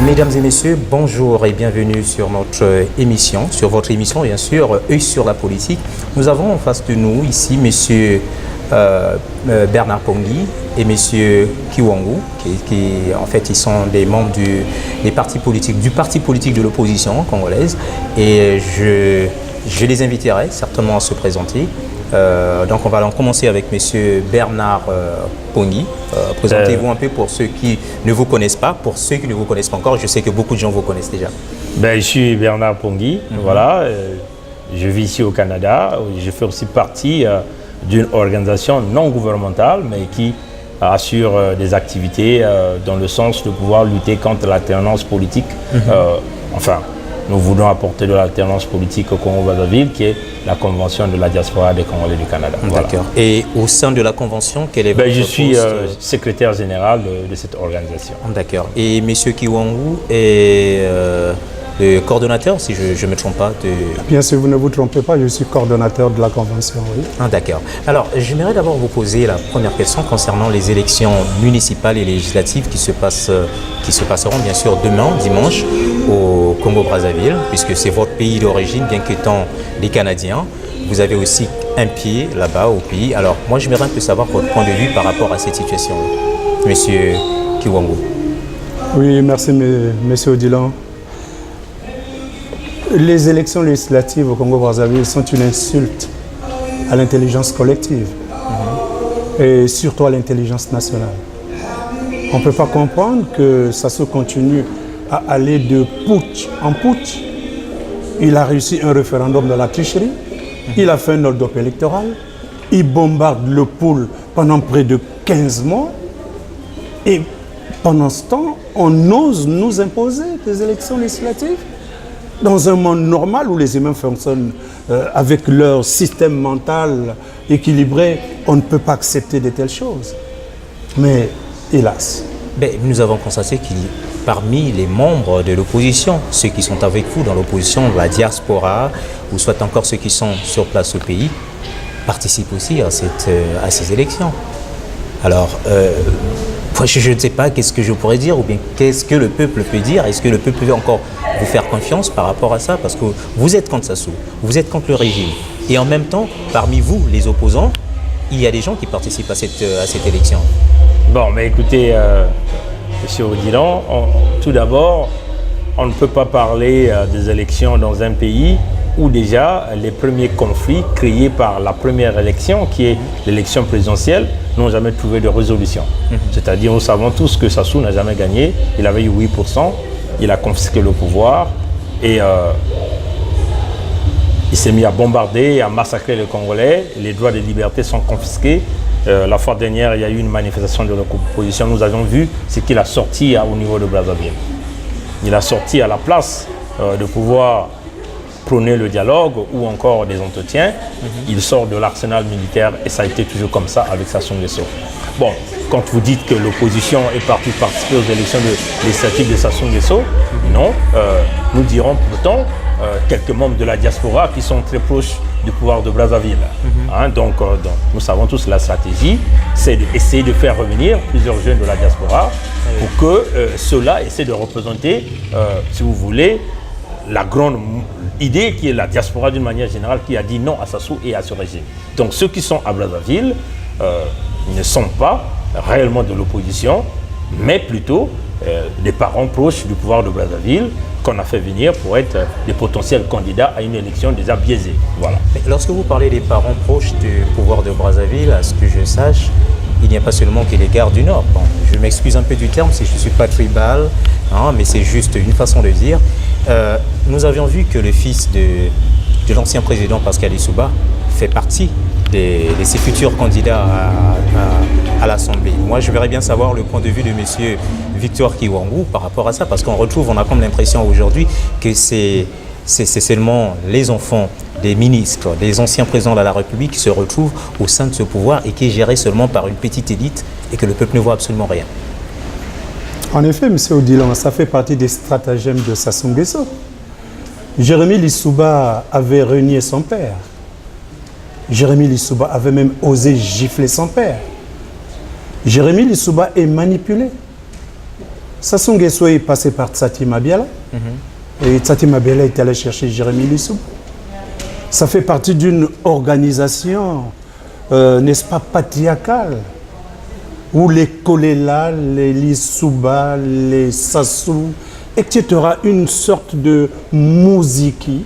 Mesdames et messieurs, bonjour et bienvenue sur notre émission, sur votre émission bien sûr, Œil sur la politique. Nous avons en face de nous ici monsieur Bernard Pongui et monsieur Kiwangu, qui en fait ils sont des membres du parti politique de l'opposition congolaise, et je les inviterai certainement à se présenter. Donc on va en commencer avec monsieur Bernard Pongui. Présentez-vous un peu pour ceux qui ne vous connaissent pas, pour ceux qui ne vous connaissent pas encore. Je sais que beaucoup de gens vous connaissent déjà. Je suis Bernard Pongui, voilà. Je vis ici au Canada. Je fais aussi partie d'une organisation non gouvernementale, mais qui assure des activités dans le sens de pouvoir lutter contre l'alternance politique. Nous voulons apporter de l'alternance politique au Congo-Brazzaville, qui est la convention de la diaspora des Congolais du Canada. D'accord. Voilà. Et au sein de la convention, quel est votre Je suis poste secrétaire général de cette organisation. D'accord. Et M. Kiwangu est le coordonnateur, si je ne me trompe pas Bien sûr, vous ne vous trompez pas, je suis coordonnateur de la convention, oui. D'accord. Alors, j'aimerais d'abord vous poser la première question concernant les élections municipales et législatives qui se passeront bien sûr demain, dimanche, au Congo-Brazzaville, puisque c'est votre pays d'origine, bien qu'étant des Canadiens. Vous avez aussi un pied là-bas au pays. Alors, moi, j'aimerais un peu savoir votre point de vue par rapport à cette situation, Monsieur Kiwangu. Oui, merci, Monsieur Odilon. Les élections législatives au Congo-Brazzaville sont une insulte à l'intelligence collective et surtout à l'intelligence nationale. On ne peut pas comprendre que Sassou continue à aller de putsch en putsch. Il a réussi un référendum dans la tricherie, il a fait un hold-up électoral, il bombarde le pôle pendant près de 15 mois et pendant ce temps, on ose nous imposer des élections législatives. Dans un monde normal où les humains fonctionnent avec leur système mental équilibré, on ne peut pas accepter de telles choses. Mais hélas. Nous avons constaté qu'il parmi les membres de l'opposition, ceux qui sont avec vous dans l'opposition, la diaspora, ou soit encore ceux qui sont sur place au pays, participent aussi à ces élections. Alors, je ne sais pas qu'est-ce que je pourrais dire, ou bien qu'est-ce que le peuple peut dire. Est-ce que le peuple peut encore vous faire confiance par rapport à ça? Parce que vous êtes contre Sassou, vous êtes contre le régime. Et en même temps, parmi vous, les opposants, il y a des gens qui participent à cette élection. Écoutez, Monsieur Odilon, tout d'abord, on ne peut pas parler des élections dans un pays où déjà les premiers conflits créés par la première élection, qui est l'élection présidentielle, n'ont jamais trouvé de résolution. C'est-à-dire, nous savons tous que Sassou n'a jamais gagné. Il avait eu 8%, il a confisqué le pouvoir et il s'est mis à bombarder, à massacrer les Congolais. Les droits de liberté sont confisqués. La fois dernière, il y a eu une manifestation de l'opposition. Nous avons vu ce qu'il a sorti au niveau de Brazzaville. Il a sorti à la place de pouvoir prôner le dialogue ou encore des entretiens. Il sort de l'arsenal militaire et ça a été toujours comme ça avec Sassou Nguesso. Quand vous dites que l'opposition est partie participer aux élections législatives de Sassou Nguesso, non. Nous dirons pourtant quelques membres de la diaspora qui sont très proches du pouvoir de Brazzaville. Donc, nous savons tous la stratégie, c'est d'essayer de faire revenir plusieurs jeunes de la diaspora pour que ceux-là essaient de représenter, si vous voulez, la grande idée qui est la diaspora d'une manière générale qui a dit non à Sassou et à ce régime. Donc ceux qui sont à Brazzaville ne sont pas réellement de l'opposition, mais plutôt des parents proches du pouvoir de Brazzaville qu'on a fait venir pour être des potentiels candidats à une élection déjà biaisée. Voilà. Mais lorsque vous parlez des parents proches du pouvoir de Brazzaville, à ce que je sache, il n'y a pas seulement que les gardes du Nord. Je m'excuse un peu du terme si je ne suis pas tribal, mais c'est juste une façon de dire. Nous avions vu que le fils de l'ancien président Pascal Lissouba fait partie de ses futurs candidats à l'Assemblée. Moi, je voudrais bien savoir le point de vue de M. Victor Kiwangu par rapport à ça, parce on a comme l'impression aujourd'hui que c'est seulement les enfants des ministres, des anciens présidents de la République qui se retrouvent au sein de ce pouvoir et qui est géré seulement par une petite élite et que le peuple ne voit absolument rien. En effet, M. Odilon, ça fait partie des stratagèmes de Sassou Nguesso. Jérémy Lissouba avait renié son père. Jérémy Lissouba avait même osé gifler son père. Jérémy Lissouba est manipulé. Sassou Nguesso est passé par Tsati Mabiala. Et Tsati Mabiala est allé chercher Jérémy Lissou. Ça fait partie d'une organisation, n'est-ce pas, patriarcale, où les Kolela, les Lissouba, les Sassou, etc., une sorte de mousiki,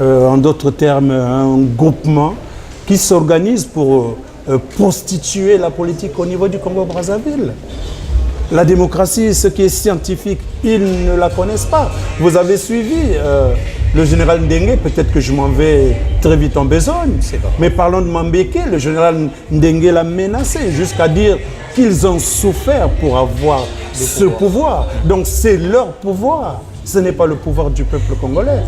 en d'autres termes, un groupement qui s'organise pour prostituer la politique au niveau du Congo-Brazzaville. La démocratie, ce qui est scientifique, ils ne la connaissent pas. Vous avez suivi le général Ndenge, peut-être que je m'en vais très vite en besogne, mais parlons de Mambeke, le général Ndenge l'a menacé jusqu'à dire qu'ils ont souffert pour avoir ce pouvoir. Donc c'est leur pouvoir, ce n'est pas le pouvoir du peuple congolais.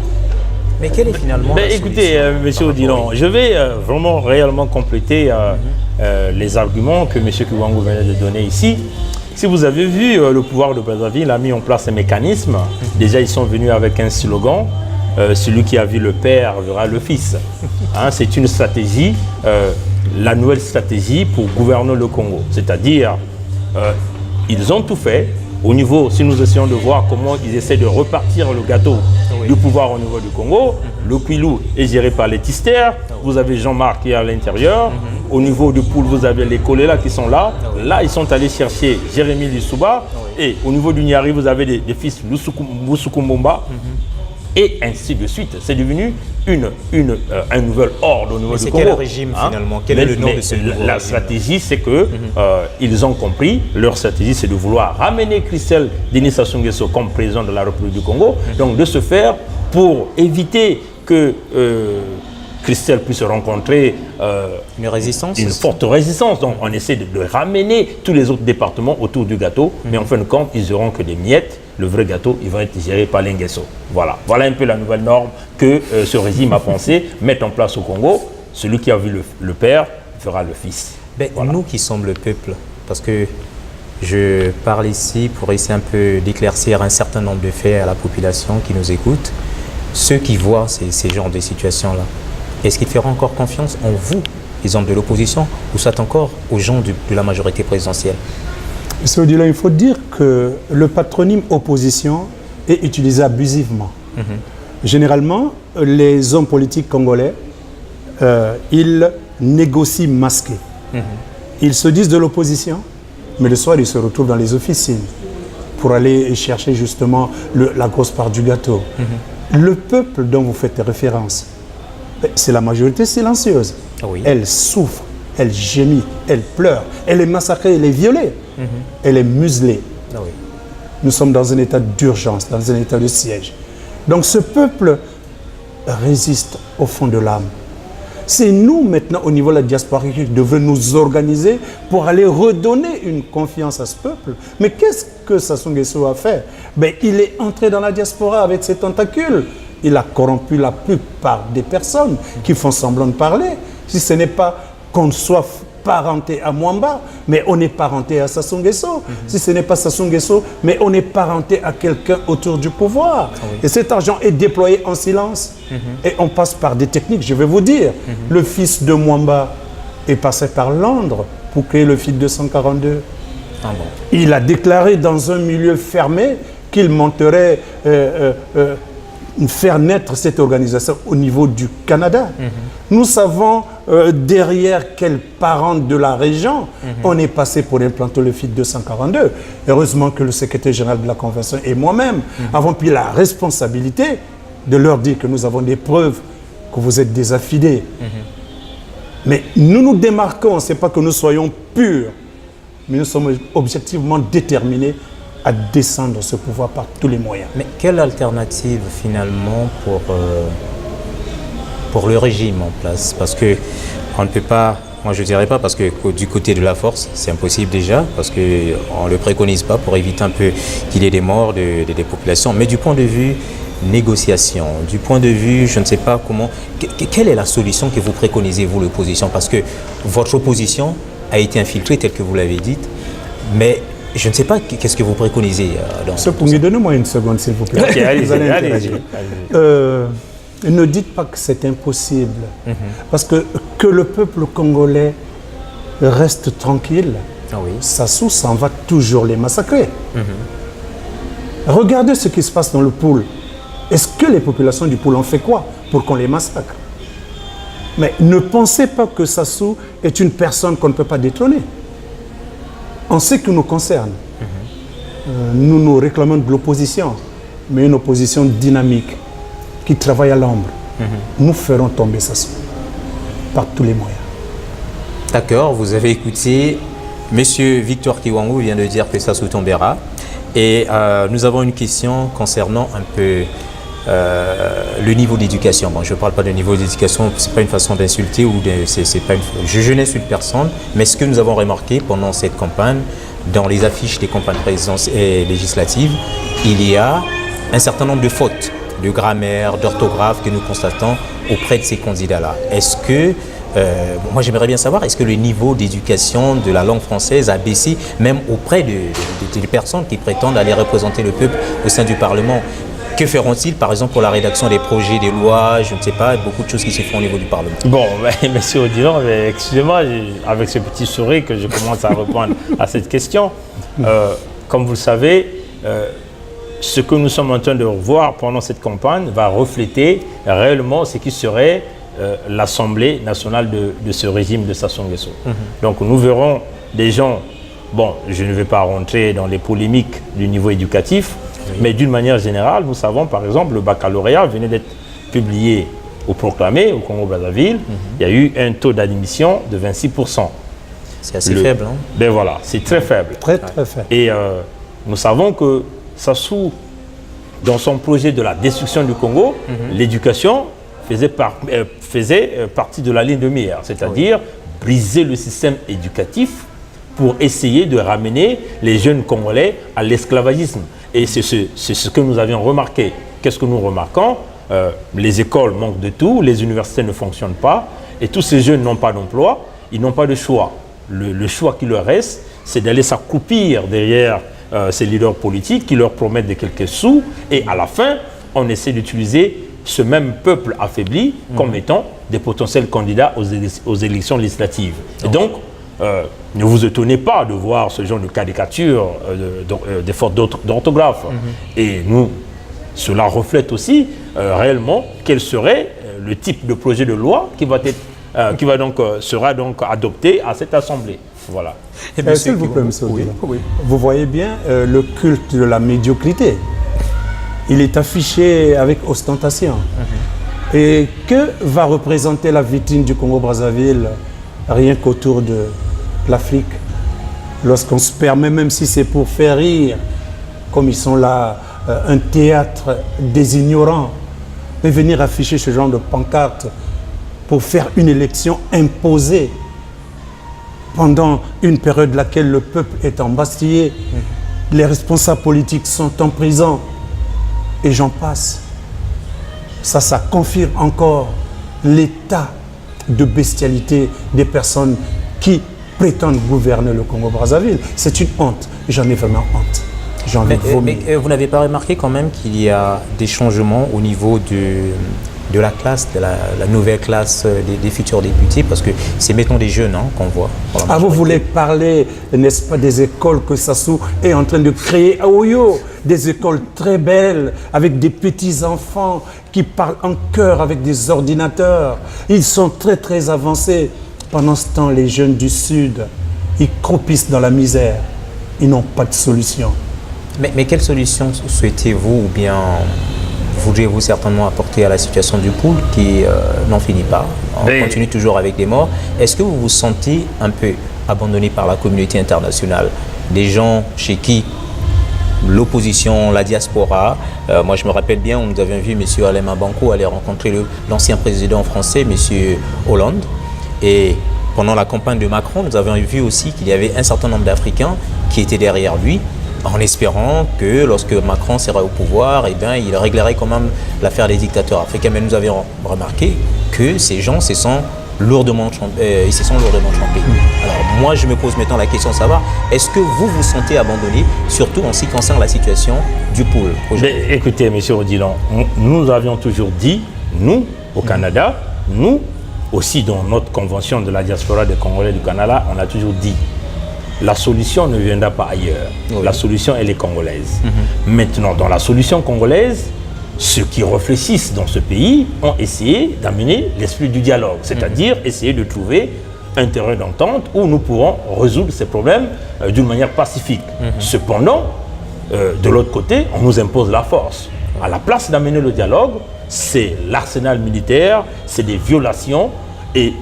Mais quelle est finalement la écoutez, monsieur Odilon, je vais vraiment réellement compléter les arguments que monsieur Kiwango venait de donner ici. Si vous avez vu, le pouvoir de Brazzaville a mis en place un mécanisme. Déjà, ils sont venus avec un slogan, celui qui a vu le père verra le fils. Hein, c'est une stratégie, la nouvelle stratégie pour gouverner le Congo. C'est-à-dire, ils ont tout fait. Au niveau, si nous essayons de voir comment ils essaient de repartir le gâteau du pouvoir au niveau du Congo, le Kwilu est géré par les Tisters, vous avez Jean-Marc qui est à l'intérieur, au niveau du pool, vous avez les Kolela qui sont là, là ils sont allés chercher Jérémy Lissouba, et au niveau du Niari, vous avez des fils Lusukumbomba, et ainsi de suite. C'est devenu un nouvel ordre au niveau du Congo. C'est quel régime finalement? Quel est le nom de ce nouveau régime? La stratégie, c'est que ils ont compris, leur stratégie, c'est de vouloir ramener Christelle Denis Sassou Nguesso comme président de la République du Congo. Donc de ce faire, pour éviter que Christelle puisse rencontrer une résistance, une forte résistance. Donc on essaie de ramener tous les autres départements autour du gâteau, mais en fin de compte, ils n'auront que des miettes. Le vrai gâteau, il va être géré par les Nguesso. Voilà un peu la nouvelle norme que ce régime a pensé mettre en place au Congo. Celui qui a vu le père fera le fils. Ben, nous qui sommes le peuple, parce que je parle ici pour essayer un peu d'éclaircir un certain nombre de faits à la population qui nous écoute, ceux qui voient ces genres de situations-là, est-ce qu'ils feront encore confiance en vous, les hommes de l'opposition, ou soit encore aux gens de la majorité présidentielle? Monsieur Odilon, il faut dire que le patronyme opposition est utilisé abusivement. Généralement, les hommes politiques congolais, ils négocient masqués. Ils se disent de l'opposition, mais le soir, ils se retrouvent dans les officines pour aller chercher justement la grosse part du gâteau. Le peuple dont vous faites référence, c'est la majorité silencieuse. Elle souffre, elle gémit, elle pleure, elle est massacrée, elle est violée. Elle est muselée. Nous sommes dans un état d'urgence, dans un état de siège. Donc ce peuple résiste au fond de l'âme. C'est nous maintenant au niveau de la diaspora qui devons nous organiser pour aller redonner une confiance à ce peuple. Mais qu'est-ce que Sassou Nguesso a fait? Il est entré dans la diaspora avec ses tentacules. Il a corrompu la plupart des personnes qui font semblant de parler. Si ce n'est pas qu'on soit parenté à Mwamba, mais on est parenté à Sassou Nguesso. Si ce n'est pas Sassou Nguesso, mais on est parenté à quelqu'un autour du pouvoir. Et cet argent est déployé en silence. Et on passe par des techniques, je vais vous dire. Le fils de Mwamba est passé par Londres pour créer le FIT 242. Il a déclaré dans un milieu fermé qu'il monterait faire naître cette organisation au niveau du Canada. Nous savons derrière quels parents de la région on est passé pour implanter le FIT 242. Heureusement que le secrétaire général de la Convention et moi-même avons pris la responsabilité de leur dire que nous avons des preuves que vous êtes des affidés. Mais nous nous démarquons, ce n'est pas que nous soyons purs, mais nous sommes objectivement déterminés à descendre ce pouvoir par tous les moyens. Mais quelle alternative finalement pour le régime en place? Parce que on ne peut pas, moi je ne dirais pas, parce que du côté de la force, c'est impossible déjà, parce qu'on ne le préconise pas pour éviter un peu qu'il y ait des morts des populations. Mais du point de vue négociation, du point de vue, je ne sais pas comment, quelle est la solution que vous préconisez, vous, l'opposition? Parce que votre opposition a été infiltrée, telle que vous l'avez dit, mais je ne sais pas qu'est-ce que vous préconisez dans ce point. Donnez-moi une seconde, s'il vous plaît. Vous allez interagir. Ne dites pas que c'est impossible. Parce que le peuple congolais reste tranquille. Sassou s'en va toujours les massacrer. Regardez ce qui se passe dans le Poul. Est-ce que les populations du Poul ont fait quoi pour qu'on les massacre? Mais ne pensez pas que Sassou est une personne qu'on ne peut pas détrôner. En ce qui nous concerne, nous nous réclamons de l'opposition, mais une opposition dynamique qui travaille à l'ombre. Nous ferons tomber Sassou par tous les moyens. D'accord, vous avez écouté, Monsieur Victor Kiwangou vient de dire que Sassou tombera. Et nous avons une question concernant un peu le niveau d'éducation. Bon, je ne parle pas de niveau d'éducation, ce n'est pas une façon d'insulter ou je n'insulte personne, mais ce que nous avons remarqué pendant cette campagne, dans les affiches des campagnes présidentielles et législatives, il y a un certain nombre de fautes de grammaire, d'orthographe que nous constatons auprès de ces candidats-là. Est-ce que, moi j'aimerais bien savoir, est-ce que le niveau d'éducation de la langue française a baissé même auprès des personnes qui prétendent aller représenter le peuple au sein du Parlement? Que feront-ils, par exemple, pour la rédaction des projets, des lois, je ne sais pas, beaucoup de choses qui se font au niveau du Parlement? Bon, monsieur Odilon, excusez-moi, avec ce petit sourire que je commence à répondre à cette question. Comme vous le savez, ce que nous sommes en train de voir pendant cette campagne va refléter réellement ce qui serait l'Assemblée nationale de ce régime de Sassou Nguesso. Donc nous verrons des gens, bon, je ne vais pas rentrer dans les polémiques du niveau éducatif, mais d'une manière générale, nous savons par exemple le baccalauréat venait d'être publié ou proclamé au Congo-Brazzaville. Il y a eu un taux d'admission de 26%. C'est assez faible, hein? Ben voilà, c'est très faible. Très très faible. Et nous savons que Sassou, dans son projet de la destruction du Congo, l'éducation faisait partie de la ligne de mire, c'est-à-dire briser le système éducatif pour essayer de ramener les jeunes Congolais à l'esclavagisme. Et c'est ce que nous avions remarqué. Qu'est-ce que nous remarquons? Les écoles manquent de tout, les universités ne fonctionnent pas, et tous ces jeunes n'ont pas d'emploi, ils n'ont pas de choix. Le choix qui leur reste, c'est d'aller s'accroupir derrière ces leaders politiques qui leur promettent de quelques sous, et à la fin, on essaie d'utiliser ce même peuple affaibli comme étant des potentiels candidats aux élections législatives. Et donc, ne vous étonnez pas de voir ce genre de caricature, des fautes d'orthographe. Et nous, cela reflète aussi réellement quel serait le type de projet de loi qui sera donc adopté à cette Assemblée. Voilà. S'il vous plaît, monsieur Odilon, vous voyez bien le culte de la médiocrité. Il est affiché avec ostentation. Et que va représenter la vitrine du Congo-Brazzaville rien qu'autour de l'Afrique, lorsqu'on se permet, même si c'est pour faire rire, comme ils sont là, un théâtre des ignorants, de venir afficher ce genre de pancarte pour faire une élection imposée pendant une période laquelle le peuple est embastillé, les responsables politiques sont en prison, et j'en passe. Ça confirme encore l'état de bestialité des personnes qui prétendent gouverner le Congo-Brazzaville. C'est une honte. J'en ai vraiment honte. J'ai envie de vomir. Mais vous n'avez pas remarqué quand même qu'il y a des changements au niveau de la classe, de la nouvelle classe des futurs députés, parce que c'est maintenant des jeunes qu'on voit. Ah, vous voulez parler, n'est-ce pas, des écoles que Sassou est en train de créer à Oyo, des écoles très belles, avec des petits-enfants qui parlent en chœur avec des ordinateurs. Ils sont très très avancés. Pendant ce temps, les jeunes du Sud, ils croupissent dans la misère. Ils n'ont pas de solution. Mais quelle solution souhaitez-vous ou bien voudriez-vous certainement apporter à la situation du Poul qui n'en finit pas? On continue toujours avec des morts. Est-ce que vous vous sentez un peu abandonné par la communauté internationale? Des gens chez qui l'opposition, la diaspora, moi je me rappelle bien, nous avions vu M. Alain Mabankou aller rencontrer l'ancien président français, M. Hollande. Et pendant la campagne de Macron, nous avions vu aussi qu'il y avait un certain nombre d'Africains qui étaient derrière lui, en espérant que lorsque Macron serait au pouvoir, eh bien, il réglerait quand même l'affaire des dictateurs africains. Mais nous avions remarqué que ces gens se sont lourdement trompés. Alors moi, je me pose maintenant la question de savoir, est-ce que vous vous sentez abandonné, surtout en ce qui concerne la situation du Poul? Écoutez, M. Odilon, nous avions toujours dit, nous, au Canada, nous, aussi dans notre convention de la diaspora des Congolais du Canada, on a toujours dit, la solution ne viendra pas ailleurs. Oui. La solution, elle est congolaise. Maintenant, dans la solution congolaise, ceux qui réfléchissent dans ce pays ont essayé d'amener l'esprit du dialogue, c'est-à-dire essayer de trouver un terrain d'entente où nous pourrons résoudre ces problèmes d'une manière pacifique. Cependant, de l'autre côté, on nous impose la force. À la place d'amener le dialogue, c'est l'arsenal militaire, c'est des violations. Et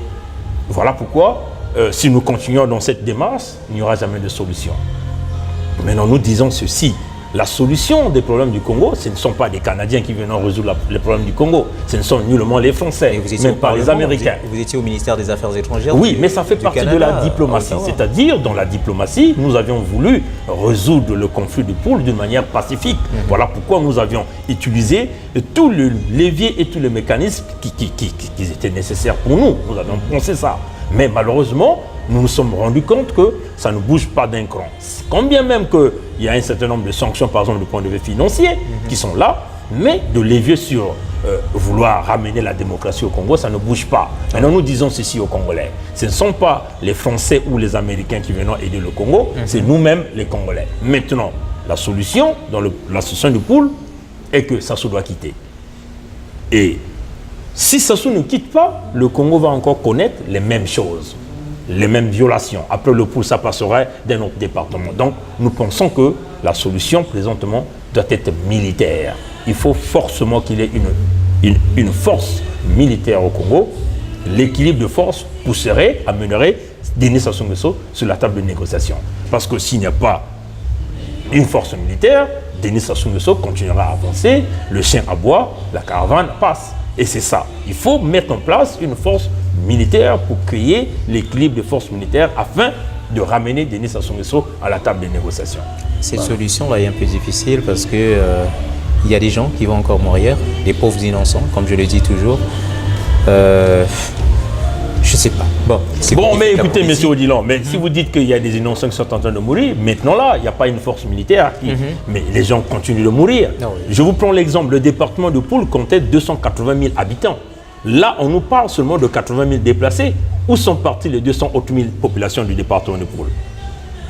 voilà pourquoi, si nous continuons dans cette démarche, il n'y aura jamais de solution. Maintenant, nous disons ceci. La solution des problèmes du Congo, ce ne sont pas des Canadiens qui viennent résoudre les problèmes du Congo. Ce ne sont nullement les Français, même pas les Américains. Vous étiez au ministère des Affaires étrangères. Oui, mais ça fait partie de la diplomatie. C'est-à-dire, dans la diplomatie, nous avions voulu résoudre le conflit du pôle d'une manière pacifique. Voilà pourquoi nous avions utilisé tous les leviers et tous les mécanismes qui étaient nécessaires pour nous. Nous avions pensé ça. Mais malheureusement, nous nous sommes rendus compte que ça ne bouge pas d'un cran. Quand bien même qu'il y a un certain nombre de sanctions, par exemple du point de vue financier, qui sont là, mais de levier sur vouloir ramener la démocratie au Congo, ça ne bouge pas. Maintenant, nous disons ceci aux Congolais. Ce ne sont pas les Français ou les Américains qui viennent aider le Congo, c'est nous-mêmes les Congolais. Maintenant, la solution, dans la solution du pool, est que Sassou doit quitter. Et si Sassou ne quitte pas, le Congo va encore connaître les mêmes choses, les mêmes violations. Après le pool, ça passerait d'un autre département. Donc, nous pensons que la solution, présentement, doit être militaire. Il faut forcément qu'il y ait une force militaire au Congo. L'équilibre de force amènerait Denis Sassou Nguesso sur la table de négociation. Parce que s'il n'y a pas une force militaire, Denis Sassou Nguesso continuera à avancer, le chien aboie, la caravane passe. Et c'est ça. Il faut mettre en place une force militaire pour créer l'équilibre de forces militaires afin de ramener Denis Sassou Nguesso à la table des négociations. Cette solution-là est un peu difficile parce que il y a des gens qui vont encore mourir, des pauvres innocents, comme je le dis toujours. Je sais pas. Bon, mais écoutez, monsieur Odilon, mais si vous dites qu'il y a des innocents qui sont en train de mourir, maintenant là, il n'y a pas une force militaire, mais les gens continuent de mourir. Ah oui. Je vous prends l'exemple, le département de Poul comptait 280 000 habitants. Là, on nous parle seulement de 80 000 déplacés. Où sont parties les 208 000 populations du département de Poul?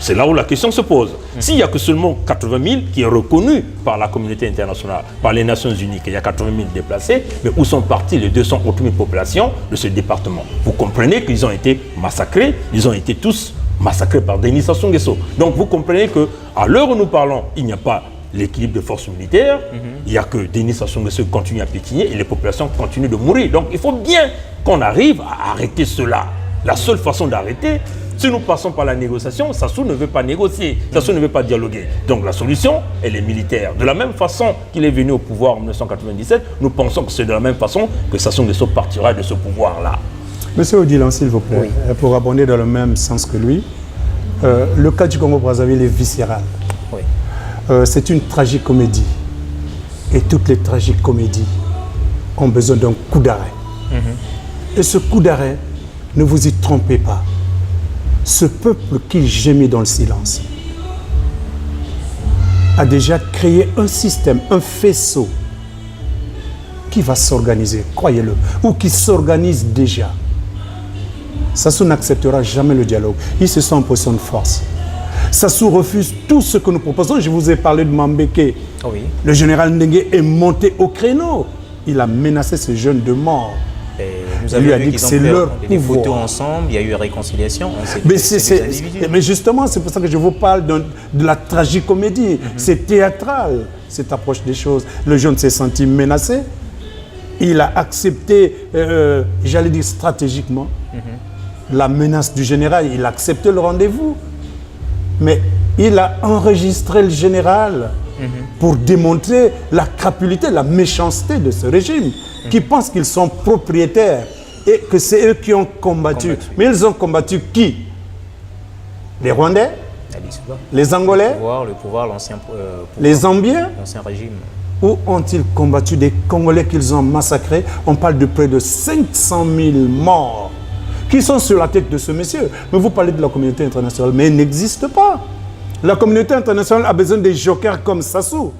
C'est là où la question se pose. S'il n'y a que seulement 80 000 qui est reconnu par la communauté internationale, par les Nations Unies, qu'il y a 80 000 déplacés, mais où sont parties les 208 000 populations de ce département? Vous comprenez qu'ils ont été massacrés, ils ont été tous massacrés par Denis Sassou Nguesso. Donc vous comprenez qu'à l'heure où nous parlons, il n'y a pas l'équilibre de forces militaires, il n'y a que Denis Sassou Nguesso qui continue à piétiner et les populations continuent de mourir. Donc il faut bien qu'on arrive à arrêter cela. La seule façon d'arrêter, si nous passons par la négociation, Sassou ne veut pas négocier, Sassou ne veut pas dialoguer. Donc la solution, elle est militaire. De la même façon qu'il est venu au pouvoir en 1997, nous pensons que c'est de la même façon que Sassou Nguesso partira de ce pouvoir-là. Monsieur Odilon, s'il vous plaît, pour abonder dans le même sens que lui, le cas du Congo-Brazzaville est viscéral. Oui. C'est une tragicomédie. Et toutes les tragicomédies ont besoin d'un coup d'arrêt. Et ce coup d'arrêt, ne vous y trompez pas. Ce peuple qui gémit dans le silence a déjà créé un système, un faisceau qui va s'organiser, croyez-le, ou qui s'organise déjà. Sassou n'acceptera jamais le dialogue. Il se sent en position de force. Sassou refuse tout ce que nous proposons. Je vous ai parlé de Mambeke. Oui. Le général Ndenge est monté au créneau. Il a menacé ces jeunes de mort. Et nous avions vu dit que c'est leur des pouvoir. photos ensemble, il y a eu réconciliation. Mais justement, c'est pour ça que je vous parle de la tragicomédie. C'est théâtral, cette approche des choses. Le jeune s'est senti menacé. Il a accepté, j'allais dire stratégiquement, la menace du général. Il a accepté le rendez-vous. Mais il a enregistré le général pour démontrer la crapulité, la méchanceté de ce régime, qui pense qu'ils sont propriétaires et que c'est eux qui ont combattu. Mais ils ont combattu qui? Les Rwandais? Les Angolais? Le pouvoir, l'ancien pouvoir, les Zambiens? l'ancien régime. Où ont-ils combattu des Congolais qu'ils ont massacrés? On parle de près de 500 000 morts qui sont sur la tête de ce monsieur. Mais vous parlez de la communauté internationale, mais elle n'existe pas. La communauté internationale a besoin des jokers comme Sassou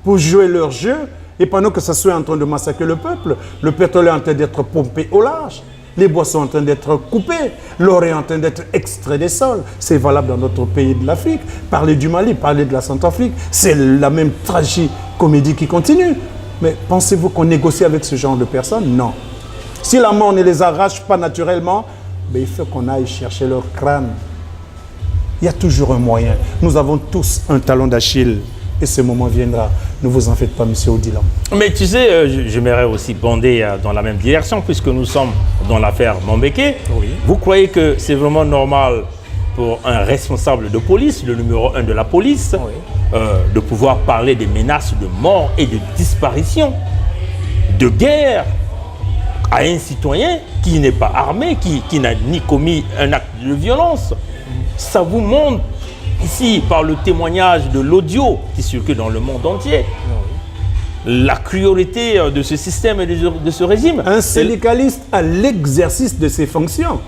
pour jouer leur jeu. Et pendant que Sassou est en train de massacrer le peuple est en train d'être pompé au large. Les bois sont en train d'être coupés. L'or est en train d'être extrait des sols. C'est valable dans d'autres pays de l'Afrique. Parlez du Mali, parlez de la Centrafrique. C'est la même tragicomédie qui continue. Mais pensez-vous qu'on négocie avec ce genre de personnes? Non. Si la mort ne les arrache pas naturellement, ben il faut qu'on aille chercher leur crâne. Il y a toujours un moyen. Nous avons tous un talon d'Achille. Et ce moment viendra. Ne vous en faites pas, monsieur Odilan. Mais tu sais, j'aimerais aussi bonder dans la même direction, puisque nous sommes dans l'affaire Mambeke. Oui. Vous croyez que c'est vraiment normal pour un responsable de police, le numéro 1 de la police, de pouvoir parler des menaces de mort et de disparition, de guerre à un citoyen qui n'est pas armé, qui n'a ni commis un acte de violence? Ça vous montre ici, par le témoignage de l'audio qui circule dans le monde entier, la cruauté de ce système et de ce régime. Un syndicaliste à l'exercice de ses fonctions.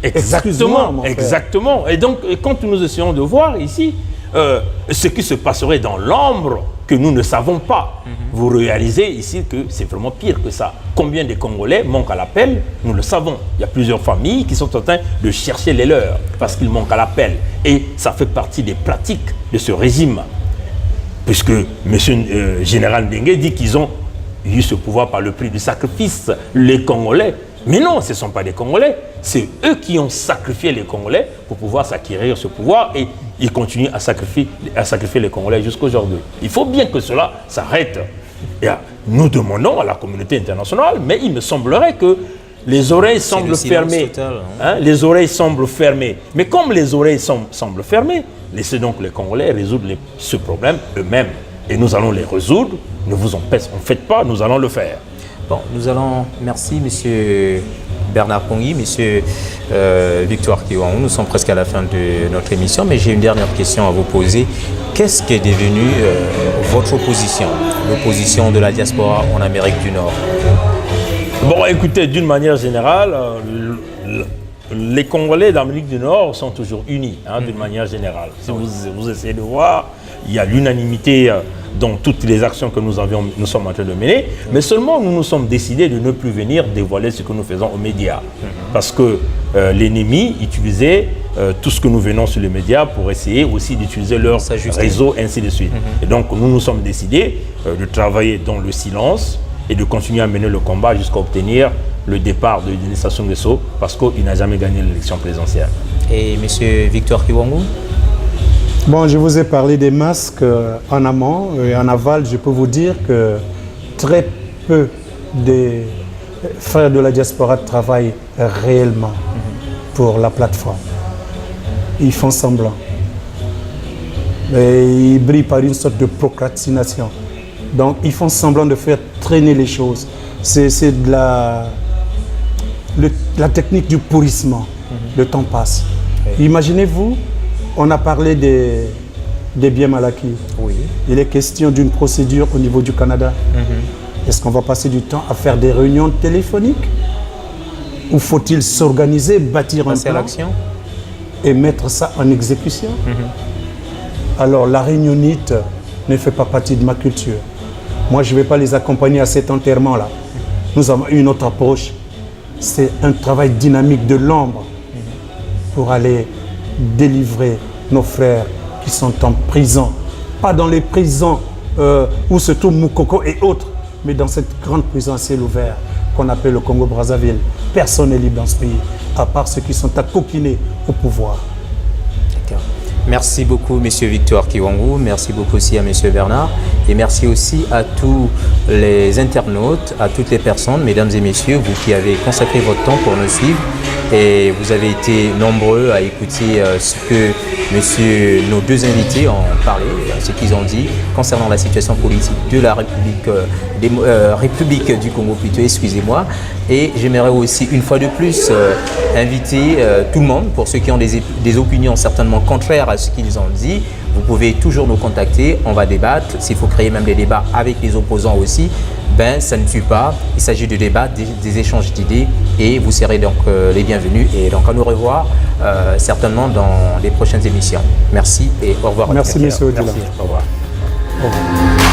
Exactement, exactement. Et donc, quand nous essayons de voir ici ce qui se passerait dans l'ombre que nous ne savons pas, vous réalisez ici que c'est vraiment pire que ça. Combien de Congolais manquent à l'appel? Nous le savons. Il y a plusieurs familles qui sont en train de chercher les leurs parce qu'ils manquent à l'appel. Et ça fait partie des pratiques de ce régime. Puisque M. Général Ndengue dit qu'ils ont eu ce pouvoir par le prix du sacrifice, les Congolais. Mais non, ce ne sont pas des Congolais. C'est eux qui ont sacrifié les Congolais pour pouvoir s'acquérir ce pouvoir et ils continuent à sacrifier les Congolais jusqu'à aujourd'hui. Il faut bien que cela s'arrête. Et nous demandons à la communauté internationale, mais il me semblerait que les oreilles semblent fermées. Total, les oreilles semblent fermées. Mais comme les oreilles semblent fermées, laissez donc les Congolais résoudre ce problème eux-mêmes. Et nous allons les résoudre. Ne vous en faites pas, nous allons le faire. Bon, nous allons... Merci, monsieur Bernard Pongui, monsieur Victoire Kiwangou. Nous sommes presque à la fin de notre émission, mais j'ai une dernière question à vous poser. Qu'est-ce qui est devenu votre opposition, l'opposition de la diaspora en Amérique du Nord? Bon, écoutez, d'une manière générale, les Congolais d'Amérique du Nord sont toujours unis, d'une manière générale. Si vous essayez de voir, il y a l'unanimité dans toutes les actions que nous sommes en train de mener, mais seulement nous nous sommes décidés de ne plus venir dévoiler ce que nous faisons aux médias. Parce que l'ennemi utilisait tout ce que nous venons sur les médias pour essayer aussi d'utiliser leur réseau, ainsi de suite. Et donc nous nous sommes décidés de travailler dans le silence et de continuer à mener le combat jusqu'à obtenir le départ de Denis Sassou Nguesso, parce qu'il n'a jamais gagné l'élection présidentielle. Et M. Victoire Kiwangou? Bon, je vous ai parlé des masques en amont et en aval. Je peux vous dire que très peu des frères de la diaspora travaillent réellement pour la plateforme. Ils font semblant. Et ils brillent par une sorte de procrastination. Donc, ils font semblant de faire traîner les choses. C'est de la technique du pourrissement. Le temps passe. Imaginez-vous, on a parlé des biens mal acquis. Oui. Il est question d'une procédure au niveau du Canada. Est-ce qu'on va passer du temps à faire des réunions téléphoniques? Ou faut-il s'organiser, bâtir un plan et mettre ça en exécution? Alors, la réunionnite ne fait pas partie de ma culture. Moi, je ne vais pas les accompagner à cet enterrement-là. Nous avons une autre approche. C'est un travail dynamique de l'ombre pour aller délivrer nos frères qui sont en prison. Pas dans les prisons où se trouvent Moukoko et autres, mais dans cette grande prison à ciel ouvert qu'on appelle le Congo-Brazzaville. Personne n'est libre dans ce pays, à part ceux qui sont accoquinés au pouvoir. Merci beaucoup, M. Victoire Kiwangou. Merci beaucoup aussi à M. Bernard. Et merci aussi à tous les internautes, à toutes les personnes, mesdames et messieurs, vous qui avez consacré votre temps pour nous suivre. Et vous avez été nombreux à écouter ce que nos deux invités ont parlé, ce qu'ils ont dit concernant la situation politique de la République du Congo, plutôt, excusez-moi. Et j'aimerais aussi, une fois de plus, inviter tout le monde, pour ceux qui ont des opinions certainement contraires à ce qu'ils ont dit. Vous pouvez toujours nous contacter, on va débattre. S'il faut créer même des débats avec les opposants aussi, ben ça ne tue pas. Il s'agit de débats, des échanges d'idées, et vous serez donc les bienvenus. Et donc à nous revoir certainement dans les prochaines émissions. Merci et au revoir. Merci, monsieur Odila. Merci, au revoir. Au revoir.